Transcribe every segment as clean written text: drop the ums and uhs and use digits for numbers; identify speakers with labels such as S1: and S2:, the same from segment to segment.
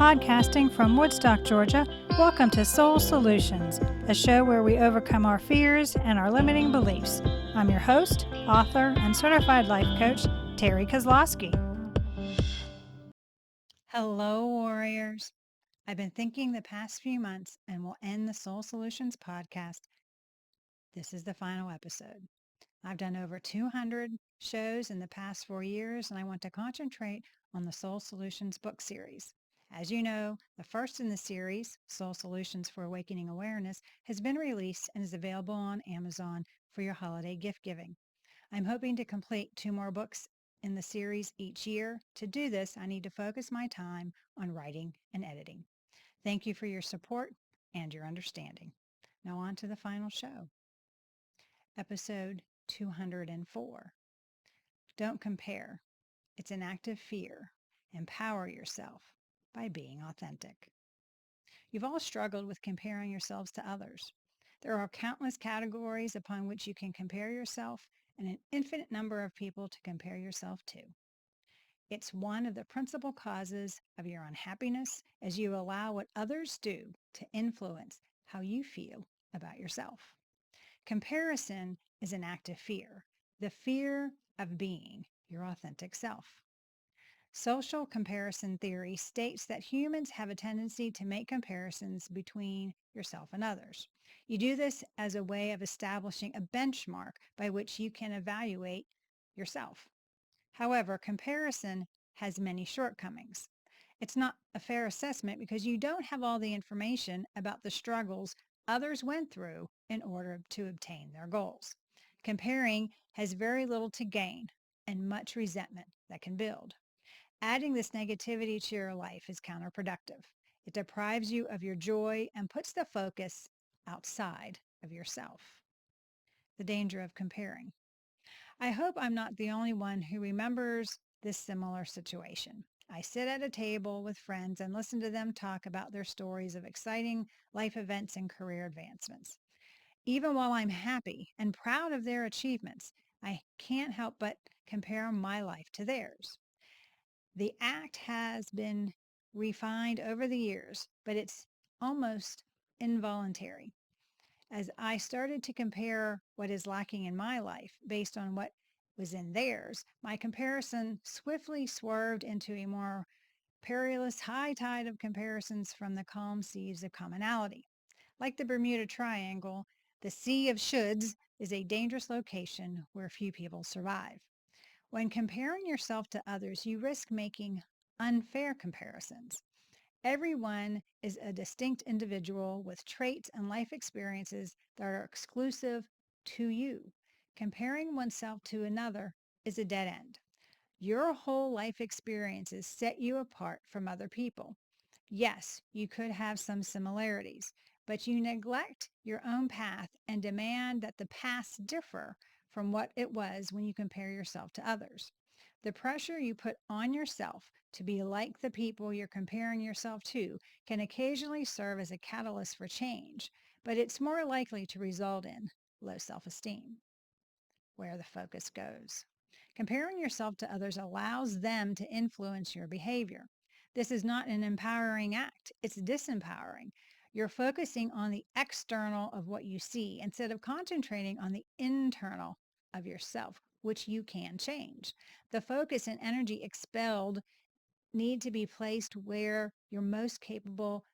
S1: Podcasting from Woodstock, Georgia, welcome to Soul Solutions, a show where we overcome our fears and our limiting beliefs. I'm your host, author, and certified life coach, Terry Kozlowski. Hello, warriors. I've been thinking the past few months and will end the Soul Solutions podcast. This is the final episode. I've done over 200 shows in the past 4 years, and I want to concentrate on the Soul Solutions book series. As you know, the first in the series, Soul Solutions for Awakening Awareness, has been released and is available on Amazon for your holiday gift giving. I'm hoping to complete 2 more books in the series each year. To do this, I need to focus my time on writing and editing. Thank you for your support and your understanding. Now on to the final show. Episode 204. Don't compare. It's an act of fear. Empower yourself by being authentic. You've all struggled with comparing yourselves to others. There are countless categories upon which you can compare yourself and an infinite number of people to compare yourself to. It's one of the principal causes of your unhappiness as you allow what others do to influence how you feel about yourself. Comparison is an act of fear, the fear of being your authentic self. Social comparison theory states that humans have a tendency to make comparisons between yourself and others. You do this as a way of establishing a benchmark by which you can evaluate yourself. However, comparison has many shortcomings. It's not a fair assessment because you don't have all the information about the struggles others went through in order to obtain their goals. Comparing has very little to gain and much resentment that can build. Adding this negativity to your life is counterproductive. It deprives you of your joy and puts the focus outside of yourself. The danger of comparing. I hope I'm not the only one who remembers this similar situation. I sit at a table with friends and listen to them talk about their stories of exciting life events and career advancements. Even while I'm happy and proud of their achievements, I can't help but compare my life to theirs. The act has been refined over the years, but it's almost involuntary. As I started to compare what is lacking in my life based on what was in theirs, my comparison swiftly swerved into a more perilous high tide of comparisons from the calm seas of commonality. Like the Bermuda Triangle, the sea of shoulds is a dangerous location where few people survive. When comparing yourself to others, you risk making unfair comparisons. Everyone is a distinct individual with traits and life experiences that are exclusive to you. Comparing oneself to another is a dead end. Your whole life experiences set you apart from other people. Yes, you could have some similarities, but you neglect your own path and demand that the past differ from what it was when you compare yourself to others. The pressure you put on yourself to be like the people you're comparing yourself to can occasionally serve as a catalyst for change, but it's more likely to result in low self-esteem. Where the focus goes. Comparing yourself to others allows them to influence your behavior. This is not an empowering act, it's disempowering. You're focusing on the external of what you see instead of concentrating on the internal of yourself, which you can change. The focus and energy expelled need to be placed where you're most capable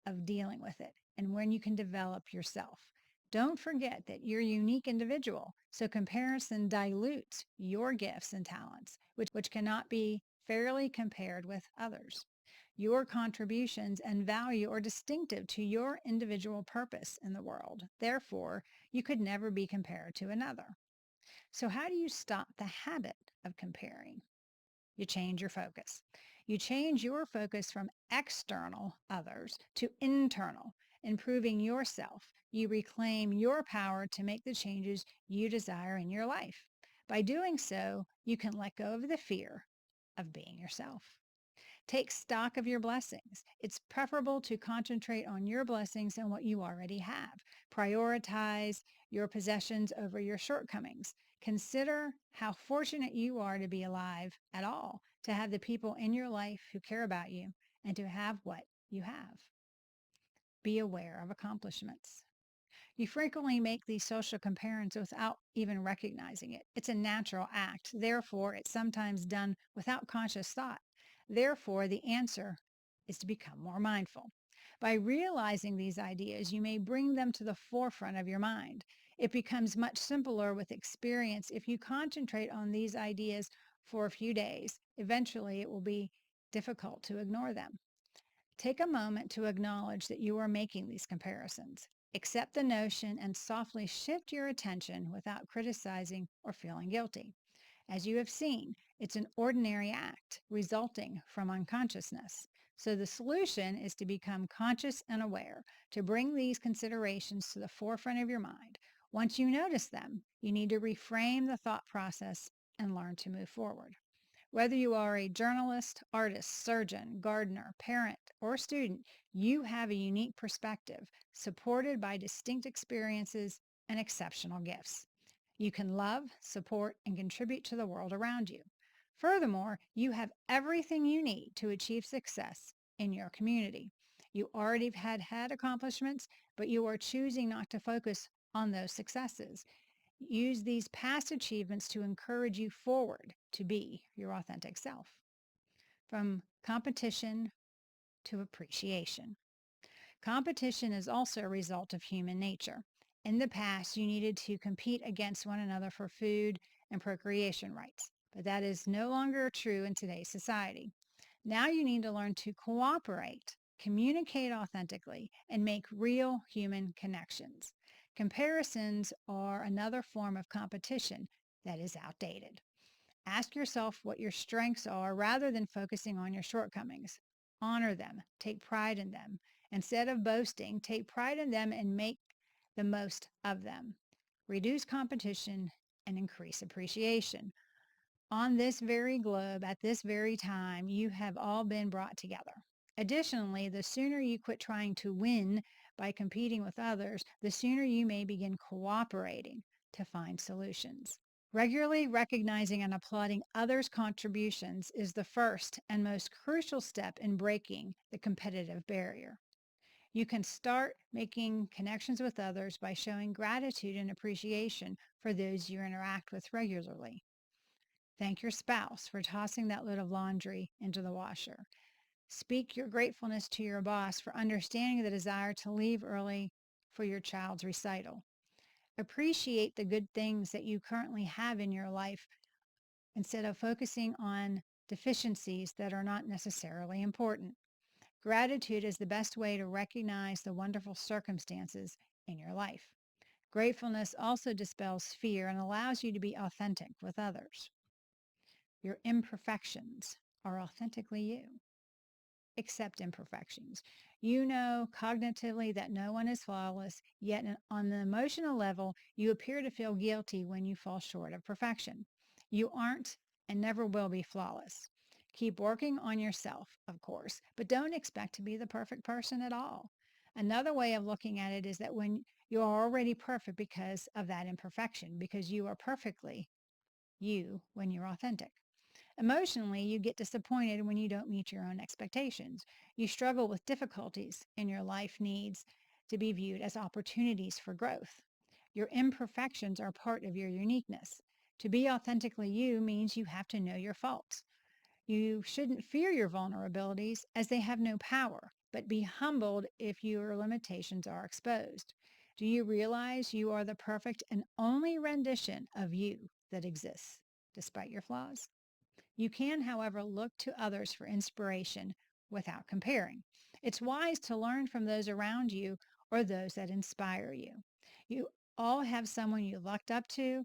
S1: of dealing with it and when you can develop yourself. Don't forget that you're a unique individual, so comparison dilutes your gifts and talents, which cannot be fairly compared with others. Your contributions and value are distinctive to your individual purpose in the world. Therefore, you could never be compared to another. So how do you stop the habit of comparing? You change your focus. You change your focus from external others to internal, improving yourself. You reclaim your power to make the changes you desire in your life. By doing so, you can let go of the fear of being yourself. Take stock of your blessings. It's preferable to concentrate on your blessings and what you already have. Prioritize your possessions over your shortcomings. Consider how fortunate you are to be alive at all, to have the people in your life who care about you, and to have what you have. Be aware of accomplishments. You frequently make these social comparisons without even recognizing it. It's a natural act. Therefore, it's sometimes done without conscious thought. Therefore, the answer is to become more mindful. By realizing these ideas, you may bring them to the forefront of your mind. It becomes much simpler with experience if you concentrate on these ideas for a few days. Eventually, it will be difficult to ignore them. Take a moment to acknowledge that you are making these comparisons. Accept the notion and softly shift your attention without criticizing or feeling guilty. As you have seen, it's an ordinary act resulting from unconsciousness. So the solution is to become conscious and aware, to bring these considerations to the forefront of your mind. Once you notice them, you need to reframe the thought process and learn to move forward. Whether you are a journalist, artist, surgeon, gardener, parent, or student, you have a unique perspective supported by distinct experiences and exceptional gifts. You can love, support, and contribute to the world around you. Furthermore, you have everything you need to achieve success in your community. You already had accomplishments, but you are choosing not to focus on those successes. Use these past achievements to encourage you forward to be your authentic self. From competition to appreciation. Competition is also a result of human nature. In the past, you needed to compete against one another for food and procreation rights, but that is no longer true in today's society. Now you need to learn to cooperate, communicate authentically, and make real human connections. Comparisons are another form of competition that is outdated. Ask yourself what your strengths are rather than focusing on your shortcomings. Honor them, take pride in them. Instead of boasting, take pride in them and make the most of them. Reduce competition and increase appreciation. On this very globe, at this very time, you have all been brought together. Additionally, the sooner you quit trying to win by competing with others, the sooner you may begin cooperating to find solutions. Regularly recognizing and applauding others' contributions is the first and most crucial step in breaking the competitive barrier. You can start making connections with others by showing gratitude and appreciation for those you interact with regularly. Thank your spouse for tossing that load of laundry into the washer. Speak your gratefulness to your boss for understanding the desire to leave early for your child's recital. Appreciate the good things that you currently have in your life instead of focusing on deficiencies that are not necessarily important. Gratitude is the best way to recognize the wonderful circumstances in your life. Gratefulness also dispels fear and allows you to be authentic with others. Your imperfections are authentically you. Accept imperfections. You know cognitively that no one is flawless, yet on the emotional level, you appear to feel guilty when you fall short of perfection. You aren't and never will be flawless. Keep working on yourself, of course, but don't expect to be the perfect person at all. Another way of looking at it is that when you are already perfect because of that imperfection, because you are perfectly you when you're authentic. Emotionally, you get disappointed when you don't meet your own expectations. You struggle with difficulties and your life needs to be viewed as opportunities for growth. Your imperfections are part of your uniqueness. To be authentically you means you have to know your faults. You shouldn't fear your vulnerabilities as they have no power, but be humbled if your limitations are exposed. Do you realize you are the perfect and only rendition of you that exists, despite your flaws? You can, however, look to others for inspiration without comparing. It's wise to learn from those around you or those that inspire you. You all have someone you looked up to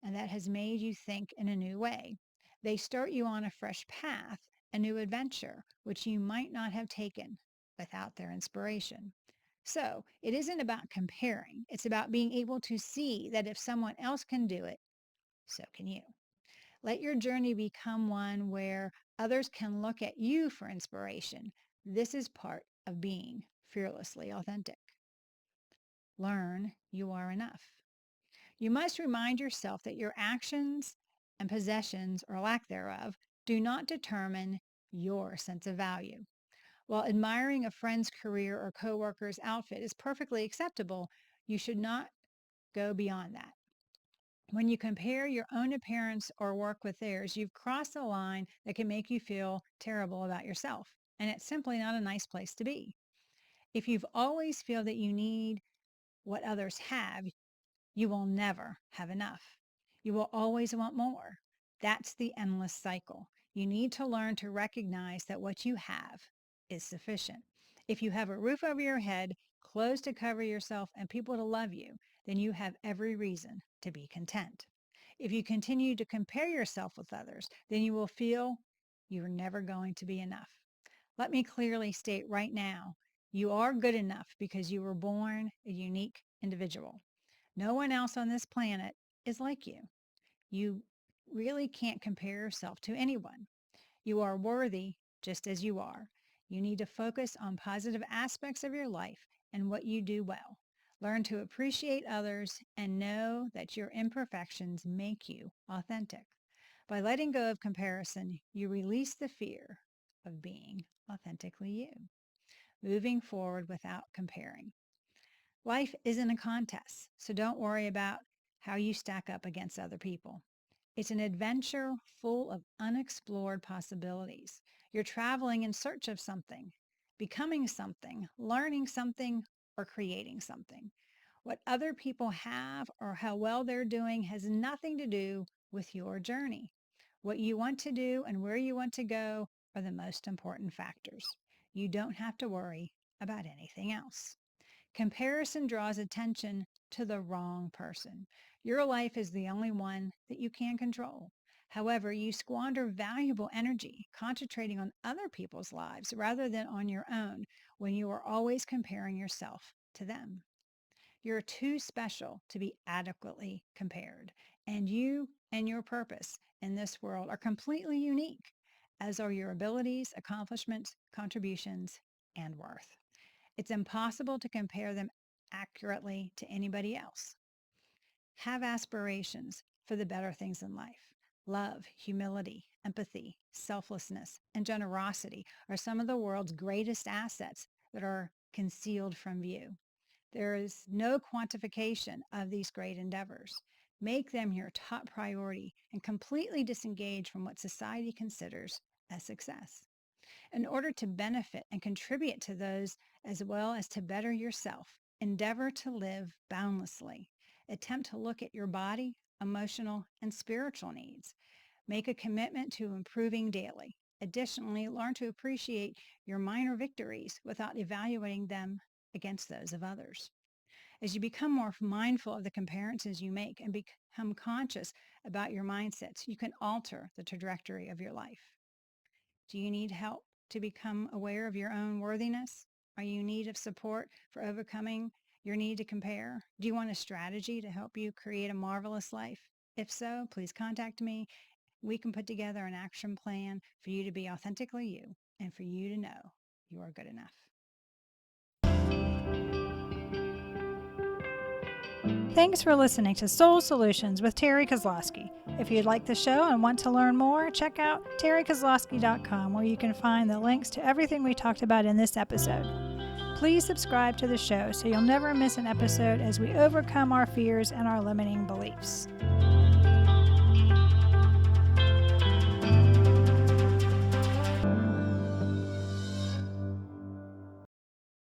S1: and that has made you think in a new way. They start you on a fresh path, a new adventure, which you might not have taken without their inspiration. So it isn't about comparing. It's about being able to see that if someone else can do it, so can you. Let your journey become one where others can look at you for inspiration. This is part of being fearlessly authentic. Learn you are enough. You must remind yourself that your actions and possessions or lack thereof do not determine your sense of value. While admiring a friend's career or coworker's outfit is perfectly acceptable, you should not go beyond that. When you compare your own appearance or work with theirs, you've crossed a line that can make you feel terrible about yourself, and it's simply not a nice place to be. If you've always feel that you need what others have, you will never have enough. You will always want more. That's the endless cycle. You need to learn to recognize that what you have is sufficient. If you have a roof over your head, clothes to cover yourself, and people to love you, then you have every reason to be content. If you continue to compare yourself with others, then you will feel you're never going to be enough. Let me clearly state right now, you are good enough because you were born a unique individual. No one else on this planet is like you. You really can't compare yourself to anyone. You are worthy just as you are. You need to focus on positive aspects of your life and what you do well. Learn to appreciate others and know that your imperfections make you authentic. By letting go of comparison, you release the fear of being authentically you, moving forward without comparing. Life isn't a contest, so don't worry about how you stack up against other people. It's an adventure full of unexplored possibilities. You're traveling in search of something, becoming something, learning something, or creating something. What other people have or how well they're doing has nothing to do with your journey. What you want to do and where you want to go are the most important factors. You don't have to worry about anything else. Comparison draws attention to the wrong person. Your life is the only one that you can control. However, you squander valuable energy concentrating on other people's lives rather than on your own when you are always comparing yourself to them. You're too special to be adequately compared, and you and your purpose in this world are completely unique, as are your abilities, accomplishments, contributions, and worth. It's impossible to compare them accurately to anybody else. Have aspirations for the better things in life. Love, humility, empathy, selflessness, and generosity are some of the world's greatest assets that are concealed from view. There is no quantification of these great endeavors. Make them your top priority and completely disengage from what society considers as success. In order to benefit and contribute to those as well as to better yourself, endeavor to live boundlessly. Attempt to look at your body, emotional, and spiritual needs. Make a commitment to improving daily. Additionally, learn to appreciate your minor victories without evaluating them against those of others. As you become more mindful of the comparisons you make and become conscious about your mindsets, you can alter the trajectory of your life. Do you need help to become aware of your own worthiness? Are you in need of support for overcoming your need to compare? Do you want a strategy to help you create a marvelous life? If so, please contact me. We can put together an action plan for you to be authentically you and for you to know you are good enough. Thanks for listening to Soul Solutions with Terry Kozlowski. If you'd like the show and want to learn more, check out terrykozlowski.com, where you can find the links to everything we talked about in this episode. Please subscribe to the show so you'll never miss an episode as we overcome our fears and our limiting beliefs.